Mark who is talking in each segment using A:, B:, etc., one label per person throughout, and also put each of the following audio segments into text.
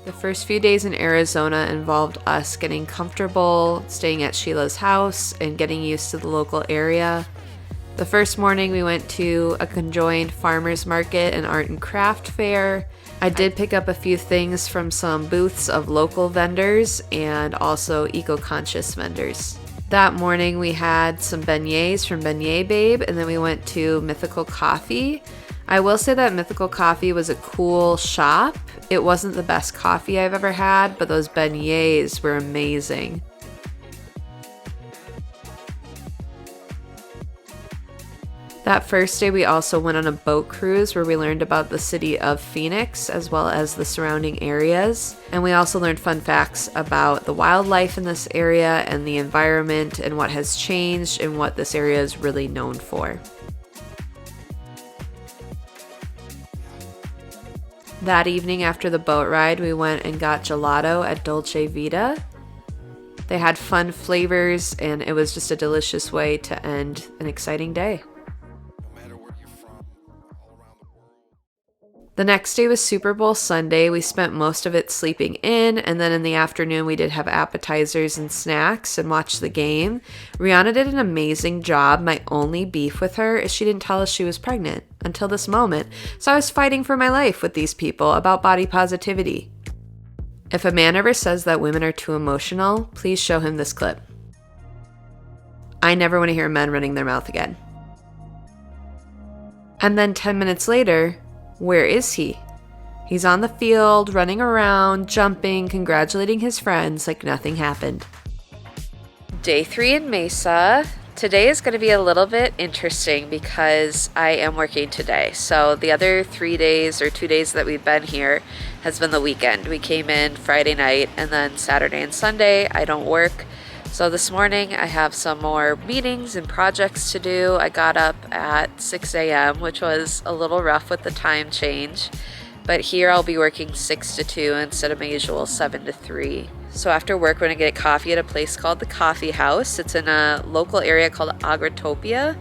A: The first few days in Arizona involved us getting comfortable, staying at Sheila's house, and getting used to the local area. The first morning we went to a conjoined farmers market and art and craft fair. I did pick up a few things from some booths of local vendors and also eco-conscious vendors. That morning we had some beignets from Beignet Babe, and then we went to Mythical Coffee. I will say that Mythical Coffee was a cool shop. It wasn't the best coffee I've ever had, but those beignets were amazing. That first day we also went on a boat cruise where we learned about the city of Phoenix as well as the surrounding areas. And we also learned fun facts about the wildlife in this area and the environment and what has changed and what this area is really known for. That evening after the boat ride, we went and got gelato at Dolce Vita. They had fun flavors, and it was just a delicious way to end an exciting day. The next day was Superbowl Sunday. We spent most of it sleeping in, and then in the afternoon we did have appetizers and snacks and watched the game. Rihanna did an amazing job. My only beef with her is she didn't tell us she was pregnant until this moment. So I was fighting for my life with these people about body positivity. If a man ever says that women are too emotional, please show him this clip. I never want to hear men running their mouth again. And then 10 minutes later, where is he? He's on the field, running around, jumping, congratulating his friends like nothing happened. Day 3 in Mesa. Today is going to be a little bit interesting because I am working today. So the other 3 days or 2 days that we've been here has been the weekend. We came in Friday night, and then Saturday and Sunday I don't work. So this morning I have some more meetings and projects to do. I got up at 6 a.m., which was a little rough with the time change. But here I'll be working 6 to 2 instead of my usual 7 to 3. So after work, we're going to get coffee at a place called the Coffee House. It's in a local area called Agritopia.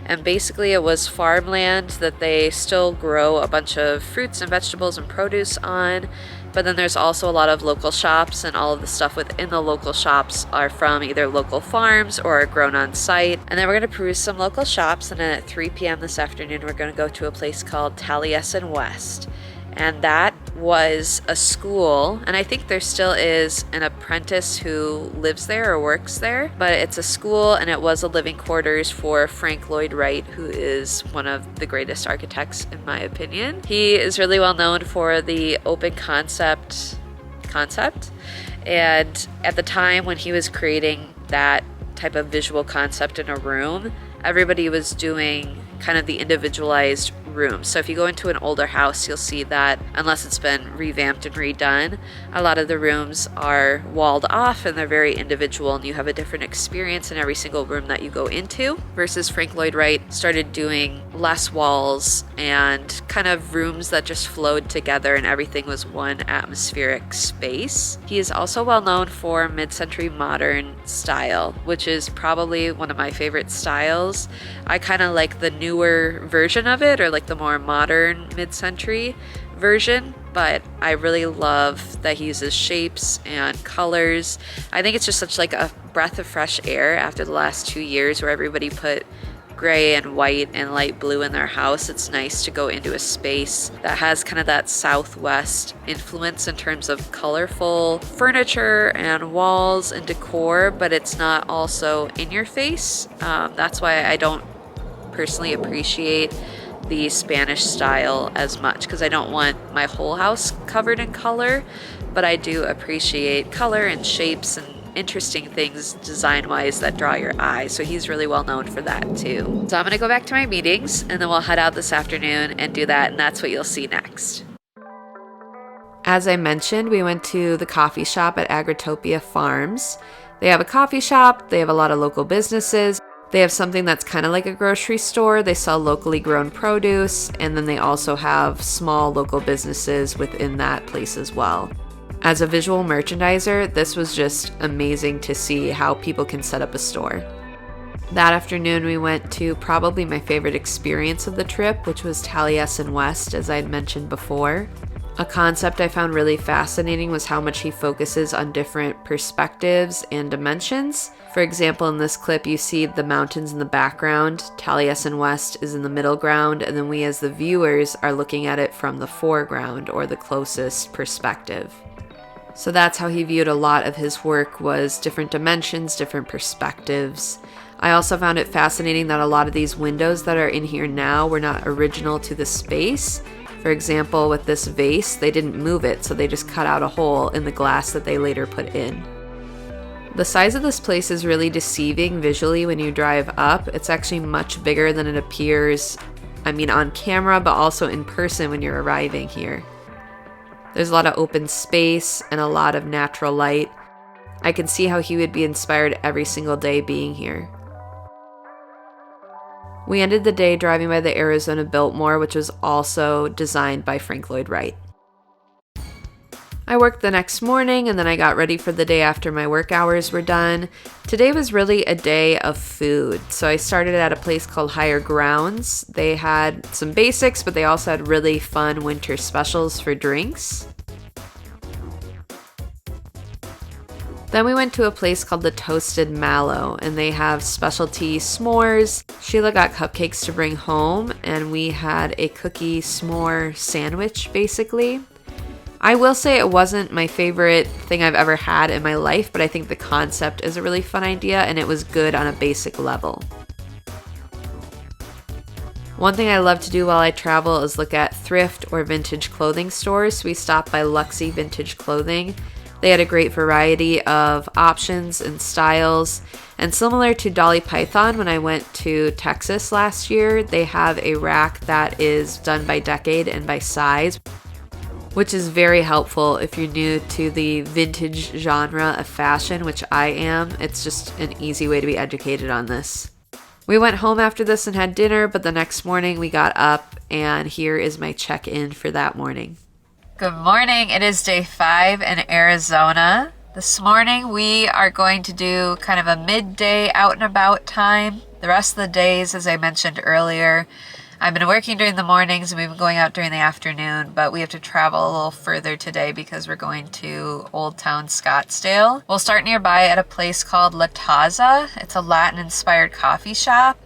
A: And basically it was farmland that they still grow a bunch of fruits and vegetables and produce on. But then there's also a lot of local shops, and all of the stuff within the local shops are from either local farms or are grown on site. And then we're going to peruse some local shops, and then at 3 p.m. this afternoon, we're going to go to a place called Taliesin West. And that was a school, and I think there still is an apprentice who lives there or works there, but it's a school, and it was a living quarters for Frank Lloyd Wright, who is one of the greatest architects in my opinion. He is really well known for the open concept, and at the time when he was creating that type of visual concept in a room, everybody was doing kind of the individualized rooms. So if you go into an older house, you'll see that unless it's been revamped and redone, a lot of the rooms are walled off and they're very individual, and you have a different experience in every single room that you go into, versus Frank Lloyd Wright started doing less walls and kind of rooms that just flowed together and everything was one atmospheric space. He is also well known for mid-century modern style, which is probably one of my favorite styles. I kind of like the newer version of it, or like the more modern mid-century version, but I really love that he uses shapes and colors. I think it's just such like a breath of fresh air after the last 2 years where everybody put gray and white and light blue in their house. It's nice to go into a space that has kind of that Southwest influence in terms of colorful furniture and walls and decor, but it's not also in your face. That's why I don't personally appreciate the Spanish style as much, because I don't want my whole house covered in color, but I do appreciate color and shapes and interesting things design-wise that draw your eye. So he's really well known for that too. So I'm going to go back to my meetings, and then we'll head out this afternoon and do that, and that's what you'll see next. As I mentioned, we went to the coffee shop at Agritopia Farms. They have a coffee shop, they have a lot of local businesses. They have something that's kind of like a grocery store. They sell locally grown produce, and then they also have small local businesses within that place as well. As a visual merchandiser, this was just amazing to see how people can set up a store. That afternoon, we went to probably my favorite experience of the trip, which was Taliesin West, as I had mentioned before. A concept I found really fascinating was how much he focuses on different perspectives and dimensions. For example, in this clip, you see the mountains in the background, Taliesin West is in the middle ground, and then we as the viewers are looking at it from the foreground or the closest perspective. So that's how he viewed a lot of his work, was different dimensions, different perspectives. I also found it fascinating that a lot of these windows that are in here now were not original to the space. For example, with this vase, they didn't move it, so they just cut out a hole in the glass that they later put in. The size of this place is really deceiving visually when you drive up. It's actually much bigger than it appears, on camera, but also in person when you're arriving here. There's a lot of open space and a lot of natural light. I can see how he would be inspired every single day being here. We ended the day driving by the Arizona Biltmore, which was also designed by Frank Lloyd Wright. I worked the next morning, and then I got ready for the day after my work hours were done. Today was really a day of food, so I started at a place called Higher Grounds. They had some basics, but they also had really fun winter specials for drinks. Then we went to a place called the Toasted Mallow, and they have specialty s'mores. Sheila got cupcakes to bring home, and we had a cookie s'more sandwich, basically. I will say it wasn't my favorite thing I've ever had in my life, but I think the concept is a really fun idea, and it was good on a basic level. One thing I love to do while I travel is look at thrift or vintage clothing stores. So we stopped by Luxie Vintage Clothing. They had a great variety of options and styles. And similar to Dolly Python, when I went to Texas last year, they have a rack that is done by decade and by size, which is very helpful if you're new to the vintage genre of fashion, which I am. It's just an easy way to be educated on this. We went home after this and had dinner, but the next morning we got up, and here is my check-in for that morning. Good morning. It is day 5 in Arizona. This morning we are going to do kind of a midday out and about time. The rest of the days, as I mentioned earlier, I've been working during the mornings and we've been going out during the afternoon, but we have to travel a little further today because we're going to Old Town Scottsdale. We'll start nearby at a place called Taza. It's a Latin-inspired coffee shop.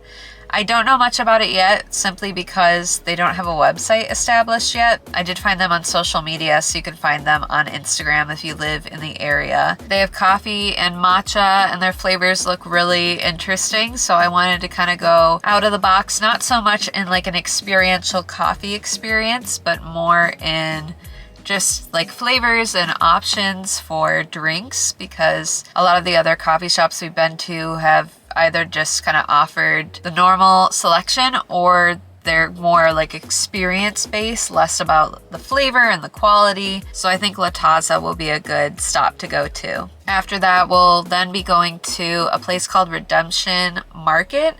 A: I don't know much about it yet, simply because they don't have a website established yet. I did find them on social media, so you can find them on Instagram if you live in the area. They have coffee and matcha, and their flavors look really interesting, so I wanted to kind of go out of the box, not so much in like an experiential coffee experience, but more in just like flavors and options for drinks, because a lot of the other coffee shops we've been to have either just kind of offered the normal selection, or they're more like experience based, less about the flavor and the quality. So I think Taza will be a good stop to go to. After that, we'll then be going to a place called Redemption Market.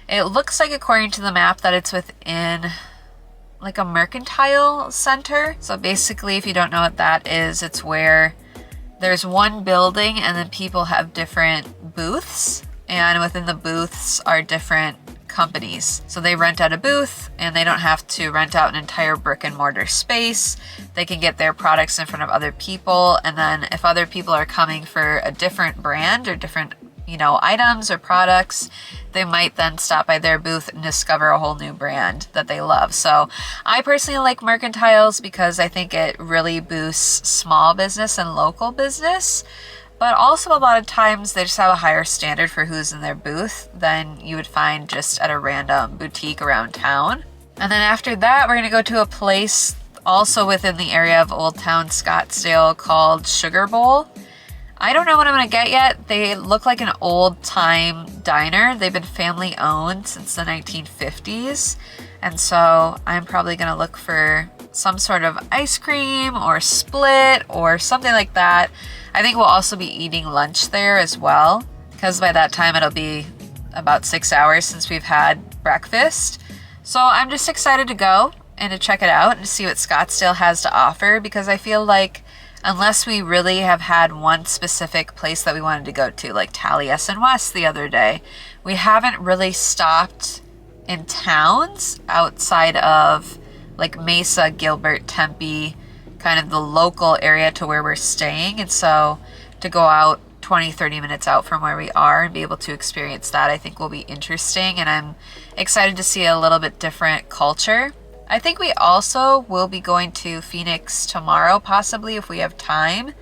A: It looks like, according to the map, that it's within like a mercantile center. So basically, if you don't know what that is, it's where there's one building and then people have different booths, and within the booths are different companies. So they rent out a booth, and they don't have to rent out an entire brick and mortar space. They can get their products in front of other people, and then if other people are coming for a different brand or different items or products, they might then stop by their booth and discover a whole new brand that they love. So I personally like mercantiles because I think it really boosts small business and local business. But also a lot of times they just have a higher standard for who's in their booth than you would find just at a random boutique around town. And then after that, we're going to go to a place also within the area of Old Town Scottsdale called Sugar Bowl. I don't know what I'm going to get yet. They look like an old-time diner. They've been family-owned since the 1950s. And so I'm probably going to look for some sort of ice cream or split or something like that. I think we'll also be eating lunch there as well, because by that time it'll be about 6 hours since we've had breakfast. So I'm just excited to go and to check it out and to see what Scottsdale has to offer, because I feel like unless we really have had one specific place that we wanted to go to, like Taliesin West the other day, we haven't really stopped in towns outside of like Mesa, Gilbert, Tempe, kind of the local area to where we're staying. And so to go out 20-30 minutes out from where we are and be able to experience that, I think will be interesting. And I'm excited to see a little bit different culture. I think we also will be going to Phoenix tomorrow, possibly, if we have time.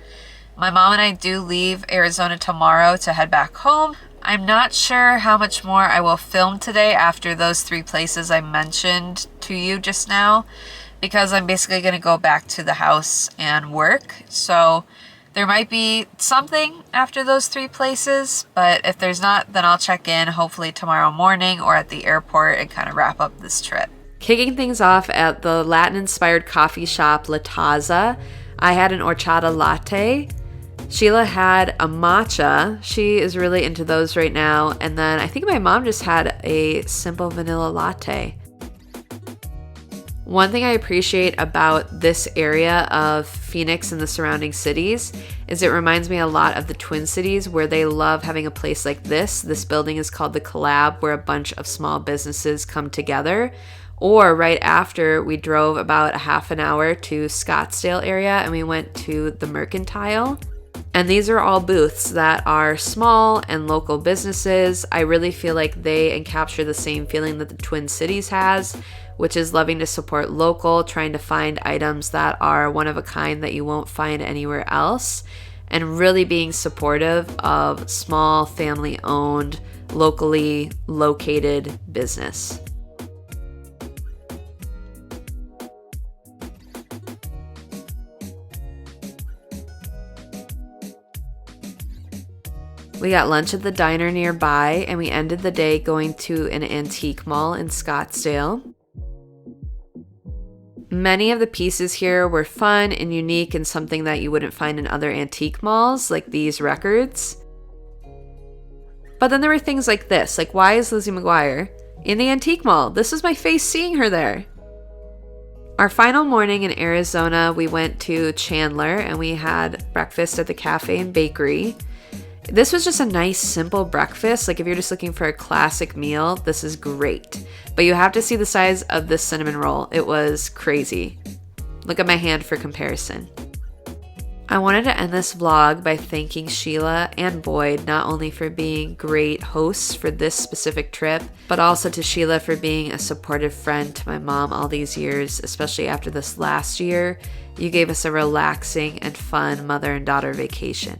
A: My mom and I do leave Arizona tomorrow to head back home. I'm not sure how much more I will film today after those 3 places I mentioned to you just now, because I'm basically going to go back to the house and work. So there might be something after those 3 places, but if there's not, then I'll check in hopefully tomorrow morning or at the airport and kind of wrap up this trip. Kicking things off at the Latin-inspired coffee shop La Taza, I had an horchata latte. Sheila had a matcha. She is really into those right now. And then I think my mom just had a simple vanilla latte. One thing I appreciate about this area of Phoenix and the surrounding cities is it reminds me a lot of the Twin Cities, where they love having a place like this. This building is called the Collab, where a bunch of small businesses come together. Or right after, we drove about a half an hour to Scottsdale area and we went to the Mercantile. And these are all booths that are small and local businesses. I really feel like they encapture the same feeling that the Twin Cities has, which is loving to support local, trying to find items that are one of a kind that you won't find anywhere else, and really being supportive of small, family-owned, locally located business. We got lunch at the diner nearby, and we ended the day going to an antique mall in Scottsdale. Many of the pieces here were fun and unique and something that you wouldn't find in other antique malls, like these records. But then there were things like this, like why is Lizzie McGuire in the antique mall? This is my face seeing her there. Our final morning in Arizona, we went to Chandler and we had breakfast at the cafe and bakery. This was just a nice, simple breakfast. Like if you're just looking for a classic meal, this is great. But you have to see the size of this cinnamon roll. It was crazy. Look at my hand for comparison. I wanted to end this vlog by thanking Sheila and Boyd, not only for being great hosts for this specific trip, but also to Sheila for being a supportive friend to my mom all these years, especially after this last year. You gave us a relaxing and fun mother and daughter vacation.